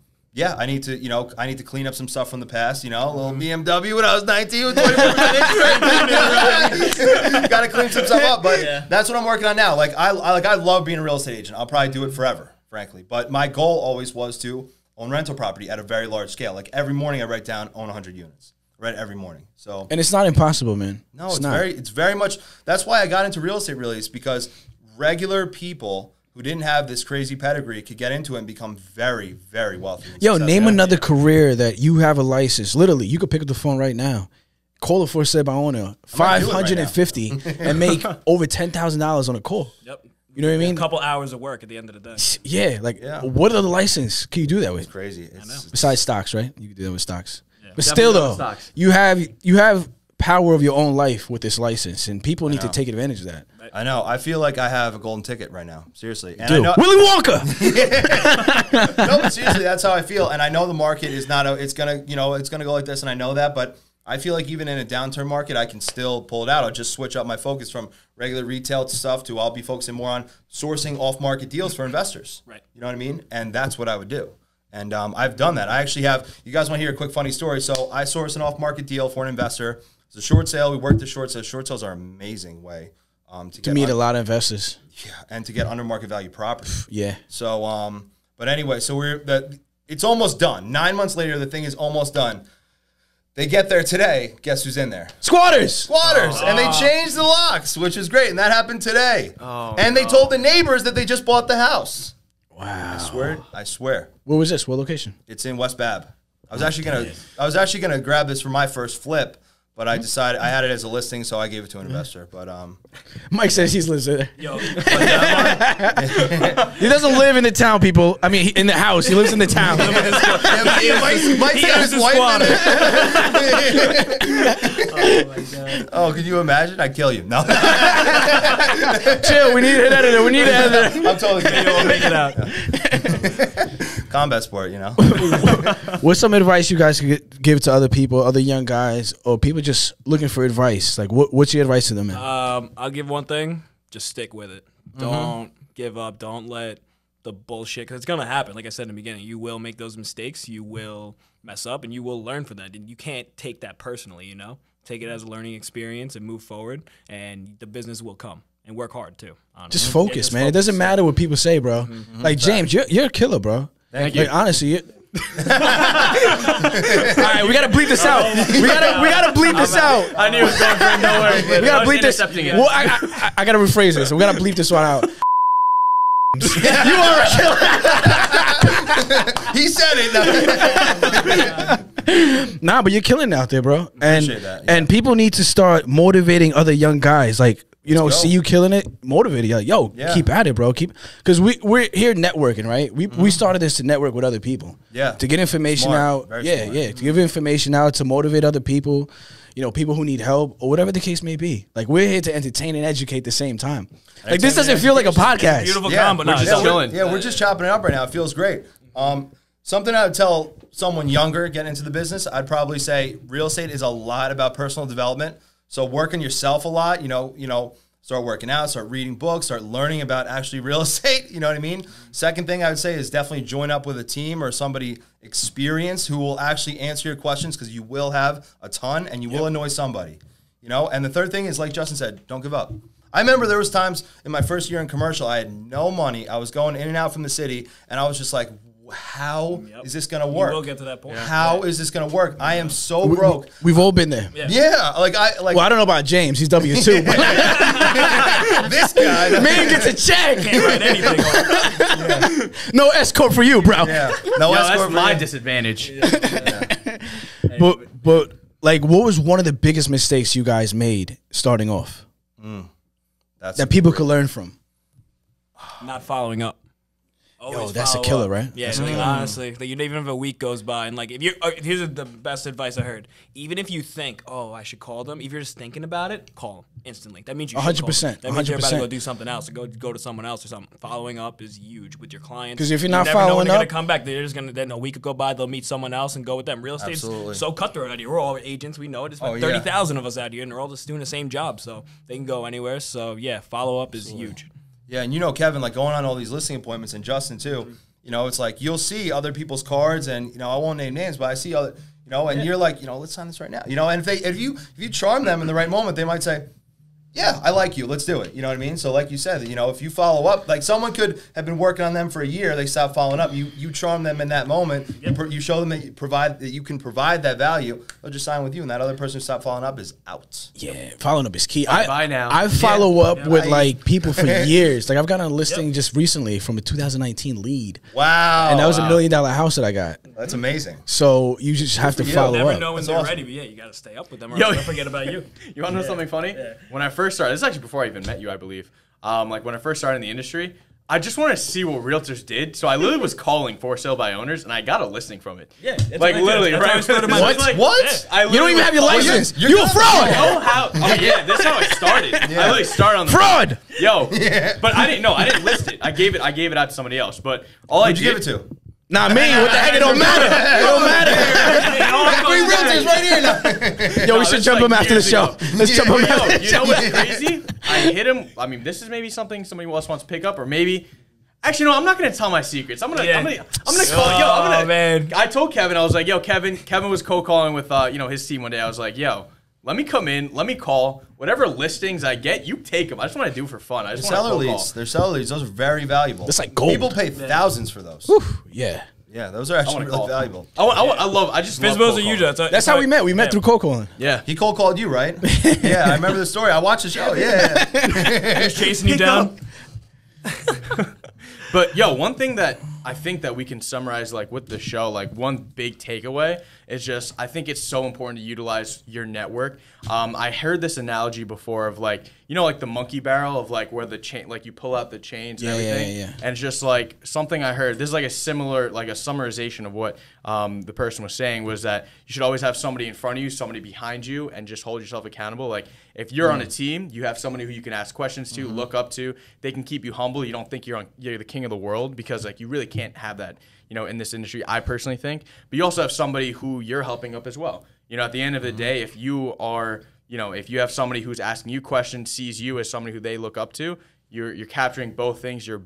S4: need to clean up some stuff from the past. You know, a little BMW when I was 19 with 24%. Got to clean some stuff up, but that's what I'm working on now. Like I love being a real estate agent. I'll probably do it forever, frankly. But my goal always was to own rental property at a very large scale. Like every morning, I write down own 100 units. Right, every morning. So
S3: And it's not impossible, man.
S4: no, it's very much. That's why I got into real estate. Really, is because regular people who didn't have this crazy pedigree could get into it and become very, very wealthy. and
S3: Yo,
S4: successful.
S3: name another career that you have a license. Literally, you could pick up the phone right now. Call the for sale by owner,
S4: might do it right
S3: 550, and make over $10,000 on a call.
S6: Yep.
S3: You know what I
S6: A
S3: mean?
S6: couple hours of work at the end of the day.
S3: Yeah, like what other license can you do that with?
S4: It's crazy. It's
S3: Besides stocks, right? You can do that with stocks. But
S2: Definitely
S3: still,
S2: not
S3: though,
S2: with stocks.
S3: you have power of your own life with this license, and people need to take advantage of that.
S4: I know. I feel like I have a golden ticket right now. Seriously. And
S3: Dude,
S4: I know,
S3: Willy Wonka.
S4: no, but seriously, that's how I feel. And I know the market is not. It's gonna go like this, and I know that. But I feel like even in a downturn market, I can still pull it out. I'll just switch up my focus from regular retail stuff to I'll be focusing more on sourcing off-market deals for investors.
S6: Right.
S4: You know what I mean? And that's what I would do. And I've done that. I actually have. You guys want to hear a quick funny story? So I sourced an off-market deal for an investor. It's a short sale. We worked the short sale. Short sales are an amazing way
S3: To meet a lot of investors.
S4: Yeah, and to get under market value property.
S3: Yeah.
S4: So, but anyway, so it's almost done. 9 months later, the thing is almost done. They get there today. Guess who's in there?
S3: Squatters.
S4: And they changed the locks, which is great. And that happened today. And they told the neighbors that they just bought the house.
S3: Wow.
S4: I swear.
S3: Where was this? What location?
S4: It's in West Bab. I was actually gonna grab this for my first flip, but I decided I had it as a listing, so I gave it to an investor. But
S3: Mike says he's lives there.
S6: Yo,
S3: He doesn't live in the town, people. I mean, in the house. He lives in the town.
S4: Mike's got his wife in it.
S6: oh my god.
S4: Oh, could you imagine? I'd kill you. No.
S3: Chill. We need an editor. We need an editor.
S4: I'm totally kidding.
S6: We'll make it out.
S4: Combat sport, you know.
S3: What's some advice you guys could give to other people, other young guys, or people just looking for advice? Like, what's your advice to them, man?
S6: I'll give one thing. Just stick with it. Don't give up. Don't let the bullshit, because it's going to happen. Like I said in the beginning, you will make those mistakes. You will mess up, and you will learn from that. And you can't take that personally, you know? Take it as a learning experience and move forward, and the business will come. And work hard, too. Honestly.
S3: Just focus, man. It doesn't matter what people say, bro. Like, James, you're a killer, bro.
S2: Thank you.
S3: Like, honestly, all right, we gotta bleep this out. We gotta bleep this out.
S2: I knew it was going for nowhere.
S3: We gotta bleep this.
S2: Intercepting it.
S3: Well, I gotta rephrase this. We gotta bleep this one out. You are a killer.
S4: He said it.
S3: Nah, but you're killing it out there, bro. And
S4: Appreciate that, yeah.
S3: and people need to start motivating other young guys. Like, you know,
S4: Let's go.
S3: see you killing it, motivate it. Like, yo,
S4: Yeah.
S3: keep at it, bro. Because we're here networking, right? We started this to network with other people.
S4: Yeah.
S3: To get information
S4: Smart.
S3: out.
S4: Very
S3: Yeah,
S4: smart.
S3: yeah. To give information out, to motivate other people. You know, people who need help or whatever the case may be. Like, we're here to entertain and educate at the same time. Like, this doesn't feel like a podcast.
S6: Beautiful
S4: Yeah,
S6: combo.
S2: we're
S6: No,
S2: just
S6: it's-
S2: chilling.
S4: Yeah, we're just chopping it up right now. It feels great. Something I would tell someone younger getting into the business, I'd probably say real estate is a lot about personal development. So working yourself a lot, you know, start working out, start reading books, start learning about actually real estate. You know what I mean? Second thing I would say is definitely join up with a team or somebody experienced who will actually answer your questions, because you will have a ton and you will annoy somebody. You know, and the third thing is, like Justin said, don't give up. I remember there was times in my first year in commercial, I had no money. I was going in and out from the city, and I was just like, how is this going to work?
S6: You will get to that point.
S4: How is this going to work? I am so broke.
S3: We've all been there.
S4: Yeah, like
S3: Well, I don't know about James. He's W-2. But
S4: this guy.
S3: man gets a check.
S6: Can't write anything on.
S3: No escort for you, bro.
S4: Yeah, no
S2: Yo,
S4: escort
S2: that's
S4: for
S2: my
S4: you.
S2: disadvantage.
S3: But like, what was one of the biggest mistakes you guys made starting off
S4: That's
S3: that people could learn from?
S6: Not following up. Always
S3: that's a
S6: follow
S3: killer,
S6: up.
S3: right?
S6: Yeah,
S3: That's a
S6: like,
S3: killer.
S6: honestly, like, even if a week goes by, and like, if you're, here's the best advice I heard. Even if you think, oh, I should call them, if you're just thinking about it, call them instantly. That means you should call
S3: 100%,
S6: them. That means you're about to
S3: 100%.
S6: go do something else, or go to someone else or something. Following up is huge with your clients.
S3: 'Cause if you're
S6: You
S3: not
S6: never know when
S3: following
S6: they're gonna
S3: up-
S6: come back. They're just gonna, then a week will go by, they'll meet someone else and go with them. Real estate's
S4: Absolutely.
S6: so cutthroat out here. We're all agents, we know it. There's about
S4: Oh, yeah.
S6: 30,000 of us out here, and they're all just doing the same job, so they can go anywhere. So yeah, follow up is huge.
S4: Yeah, and you know, Kevin, like going on all these listing appointments, and Justin too. You know, it's like you'll see other people's cards, and you know, I won't name names, but I see other, you know, and you're like, you know, let's sign this right now. You know, and if you charm them in the right moment, they might say, yeah, I like you. Let's do it. You know what I mean? So like you said, you know, if you follow up, like someone could have been working on them for a year, they stop following up. You charm them in that moment. You show them that you can provide that value. They'll just sign with you, and that other person who stopped following up is out.
S3: Yeah, following up is key.
S2: Bye now.
S3: I follow up with
S4: Bye.
S3: like people for years. Like, I've gotten a listing just recently from a 2019 lead,
S4: Wow,
S3: and that was $1 million house that I got.
S4: That's amazing.
S3: So you just have to
S4: for you.
S3: follow
S6: Never
S3: up.
S6: know when
S4: That's
S6: they're
S4: awesome.
S6: ready, but yeah, you got to stay up with them, or
S2: Yo.
S6: they'll forget about you.
S2: You want to know something funny? When I first started, this is actually before I even met you, I believe. Like when I first started in the industry, I just wanted to see what realtors did. So I literally was calling for sale by owners, and I got a listing from it.
S6: Yeah, that's
S2: like
S6: what I did.
S2: literally,
S6: That's how I
S2: right?
S6: started my
S2: It's
S6: business.
S2: like-
S4: What?
S2: I
S3: You don't even have your
S2: literally-
S3: license.
S4: you're
S3: You a
S4: not-
S3: fraud.
S2: Oh, how? Oh yeah, that's how it started. I literally started on the
S3: Fraud.
S2: Yo, but I didn't know. I didn't list it. I gave it out to somebody else. But all I
S4: Who'd you
S2: did,
S4: give it to?
S3: Nah, me. What the heck? It don't matter. It don't matter.
S4: Three realtors right here now.
S3: Yo, we
S2: No,
S3: should
S2: that's
S3: jump
S2: like
S3: him after the
S2: years
S3: show.
S2: ago.
S3: Let's jump him
S2: Yo,
S3: after the
S2: you know
S3: show.
S2: what's crazy? I hit him. I mean, this is maybe something somebody else wants to pick up, or maybe. Actually, no, I'm not gonna tell my secrets. I'm gonna call. Yo, I'm gonna.
S6: Man.
S2: I told Kevin, I was like, yo, Kevin was cold calling with his team one day. I was like, yo, let me come in, let me call whatever listings I get. You take them. I just want to do it for fun. I just want to
S4: Seller
S2: cold
S4: leads.
S2: call.
S4: They're seller leads. Those are very valuable.
S3: That's like gold.
S4: People pay thousands for those.
S3: Yeah.
S4: Yeah, those are actually
S2: wanna
S4: really
S2: call.
S4: valuable.
S2: I just love
S6: Fizbo's
S2: cold
S6: are huge.
S2: calling.
S3: That's how we met. We met through cold calling.
S2: Yeah.
S4: He cold called you, right? Yeah, I remember the story. I watched the show. Yeah.
S6: He's chasing you down.
S2: But yo, one thing that I think that we can summarize like with the show, like one big takeaway is just I think it's so important to utilize your network. I heard this analogy before of like, you know, like the monkey barrel of like where the chain, like you pull out the chains and everything.
S3: Yeah.
S2: And it's just like something I heard. This is like a similar, like a summarization of what the person was saying was that you should always have somebody in front of you, somebody behind you, and just hold yourself accountable. Like if you're on a team, you have somebody who you can ask questions to, look up to. They can keep you humble. You don't think you're the king of the world because like you really can't have that, you know, in this industry. I personally think, but you also have somebody who you're helping up as well. You know, at the end of the day, if you are, you know, if you have somebody who's asking you questions, sees you as somebody who they look up to, you're capturing both things. You're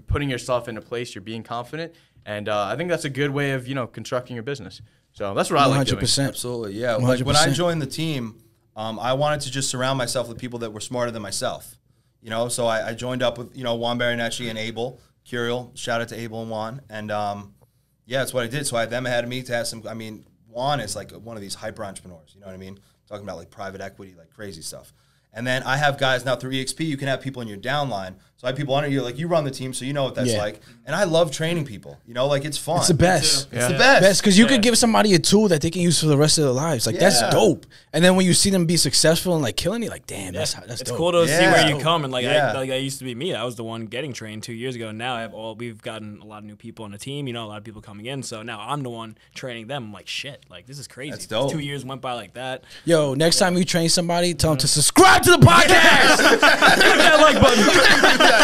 S2: putting yourself in a place. You're being confident, And I think that's a good way of, constructing your business. So that's what I like doing.
S3: 100%.
S4: Absolutely, yeah.
S3: 100%.
S4: Like when I joined the team, I wanted to just surround myself with people that were smarter than myself. So I joined up with, Juan Baronecci and Abel Curiel. Shout out to Abel and Juan. And that's what I did. So I had them ahead of me to have some. I mean, Juan is like one of these hyper entrepreneurs. You know what I mean? Talking about like private equity, like crazy stuff. And then I have guys now through EXP, you can have people in your downline. So I have people under you, like you run the team, so you know what that's like. And I love training people. Like it's fun.
S3: It's the best.
S4: It's the best.
S3: Because you could give somebody a tool that they can use for the rest of their lives. Like that's dope. And then when you see them be successful and like killing it, like damn, that's dope.
S6: It's cool to see where you come. And I used to be me. I was the one getting trained 2 years ago. And now we've gotten a lot of new people on the team. A lot of people coming in. So now I'm the one training them. I'm like shit. Like this is crazy.
S4: That's dope.
S6: 2 years went by like that.
S3: Yo, next time you train somebody, tell them to subscribe to the podcast. Hit that like button. All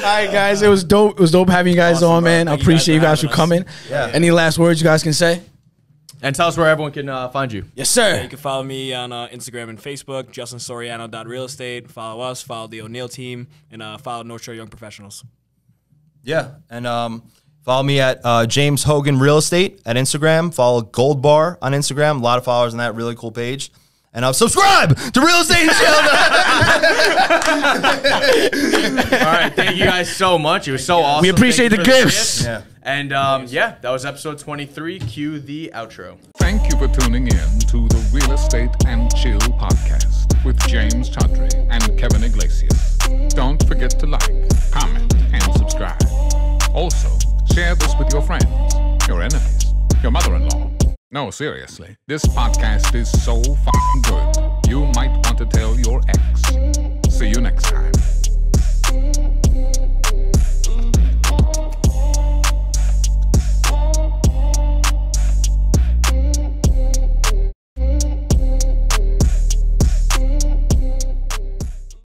S3: right, guys, it was dope. It was dope having you guys on, man. I appreciate you guys for coming.
S4: Yeah.
S3: Any last words you guys can say?
S2: And tell us where everyone can find you.
S3: Yes, sir.
S6: You can follow me on Instagram and Facebook, JustinSoriano.realestate. Follow us, follow the O'Neill team, and follow North Shore Young Professionals.
S4: Yeah, and follow me at James Hogan Real Estate at Instagram. Follow Gold Bar on Instagram. A lot of followers on that. Really cool page. And subscribe to Real Estate and Chill.
S2: All right, thank you guys so much. It was so awesome.
S3: We appreciate the gifts.
S2: Yeah. And that was episode 23. Cue the outro.
S1: Thank you for tuning in to the Real Estate and Chill podcast with James Chaudhry and Kevin Iglesias. Don't forget to like, comment, and subscribe. Also, share this with your friends, your enemies, your mother-in-law. No, seriously, this podcast is so fucking good, you might want to tell your